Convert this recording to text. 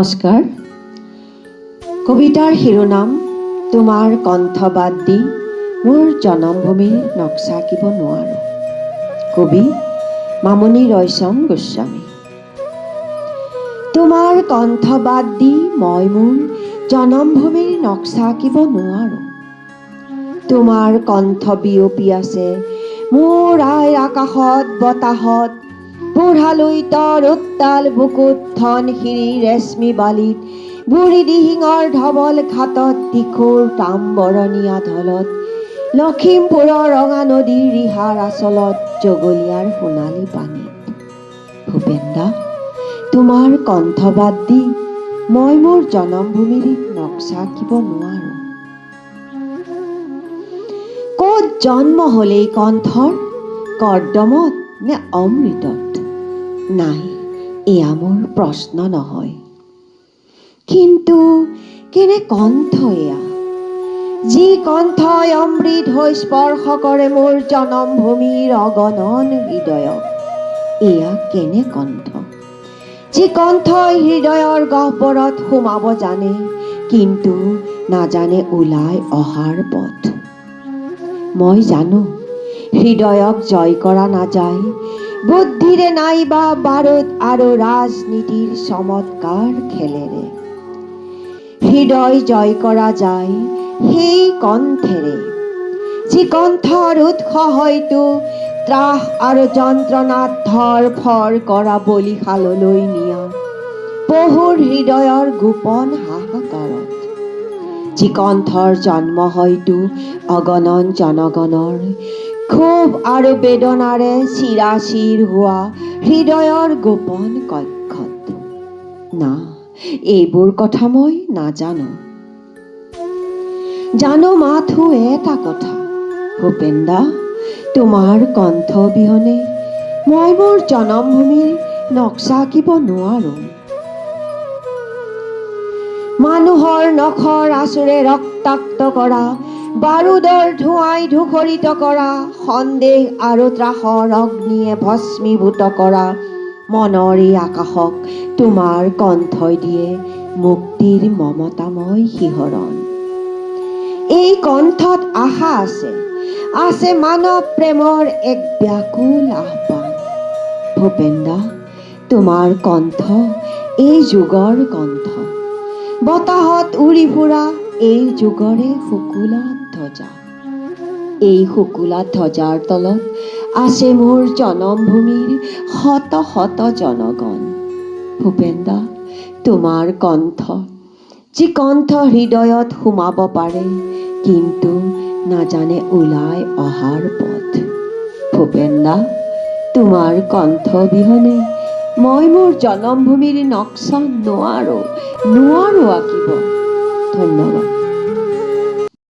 নমস্কাৰ। কবিতাৰ শিৰোনাম তোমাৰ কণ্ঠ বাদ দি মোৰ জনমভূমিৰ নক্সা আঁকিব নোৱাৰো। কবি মামণি ৰয়চম গোস্বামী। তোমাৰ কণ্ঠ বাদ দি মই মোৰ জনমভূমিৰ নক্সা আঁকিব নোৱাৰো। তোমাৰ কণ্ঠ বিয়পি আছে মোৰ আই আকাশত বতাহত, বুঢ়ালৈ তৰ উত্তাল বুকুত ধনশিৰি ৰেশ্মি বালিত, বুঢ়ী দিহিঙৰ ধবল ঘাটত দিখৌৰ তাম্বৰণীয়া ঢলত, লখিমপুৰৰ ৰঙা নদীৰ ৰিহাৰ আচলত জগলীয়াৰ সোণালী পানীত। ভূপেন দা, তোমাৰ কণ্ঠ বাদ দি মই মোৰ জনমভূমিৰ নক্সা আঁকিব নোৱাৰো। ক'ত জন্ম হ'ল এই কণ্ঠৰ, কৰ্দমত নে অমৃতত? নাই, এয়া মোৰ প্ৰশ্ন নহয়। কিন্তু কেনে কণ্ঠ এয়া, যি কণ্ঠই অমৃত হৈ স্পৰ্শ কৰে মোৰ জনমভূমিৰ অগণন হৃদয়ক। এয়া কেনে কণ্ঠ, যি কণ্ঠই হৃদয়ৰ গহ্বৰত সোমাব জানে, কিন্তু নাজানে ওলাই অহাৰ পথ। মই জানো হৃদয়ক জয় কৰা নাযায় বুদ্ধিৰে নাইবা বাৰুদ আৰু ৰাজনীতিৰ চমৎকাৰ খেলেৰে। হৃদয় জয় কৰা যায় সেই কণ্ঠেৰে, যি কণ্ঠৰ উৎস হয়তো ত্ৰাস আৰু যন্ত্ৰণাত ধৰ ফৰ কৰা বলিশাললৈ নিয়া পহুৰ হৃদয়ৰ গোপন হাহাকাৰত, যি কণ্ঠৰ জন্ম হয়তো অগণন জনগণৰ ক্ষোভ আৰু বেদনাৰে চিৰাচিৰ হোৱা হৃদয়ৰ গোপন কক্ষত। না, এইবোৰ কথা মই নাজানো। জানো মাথো এটা কথা, ভূপেন দা, তোমাৰ কণ্ঠ অবিহনে মই মোৰ জনমভূমিৰ নক্সা আঁকিব নোৱাৰো। মানুহৰ নখৰ আচুৰে ৰক্তাক্ত কৰা, বাৰুদৰ ধোঁৱাই ধূসৰিত কৰা, সন্দেহ আৰু ত্ৰাসৰ অগ্নিয়ে ভস্মীভূত কৰা মনৰ এই আকাশক তোমাৰ কণ্ঠই দিয়ে মুক্তিৰ মমতাময় শিহৰণ। এই কণ্ঠত আশা আছে, আছে মানৱ প্ৰেমৰ এক ব্যাকুল আহ্বান। ভূপেন দা, তোমাৰ কণ্ঠ এই যুগৰ কণ্ঠ, বতাহত উৰি ফুৰা এই যুগৰে শুকুলা ধ্বজা। এই শুকুলা ধ্বজাৰ তলত আছে মোৰ জনমভূমিৰ শত শত জনগণ। ভূপেন দা, তোমাৰ কণ্ঠ, যি কণ্ঠ হৃদয়ত সোমাব পাৰে কিন্তু নাজানে ওলাই অহাৰ পথ। ভূপেন দা, তোমাৰ কণ্ঠ অবিহনে মই মোৰ জনমভূমিৰ নক্সা নোৱাৰো আঁকিব। ধন্যবাদ।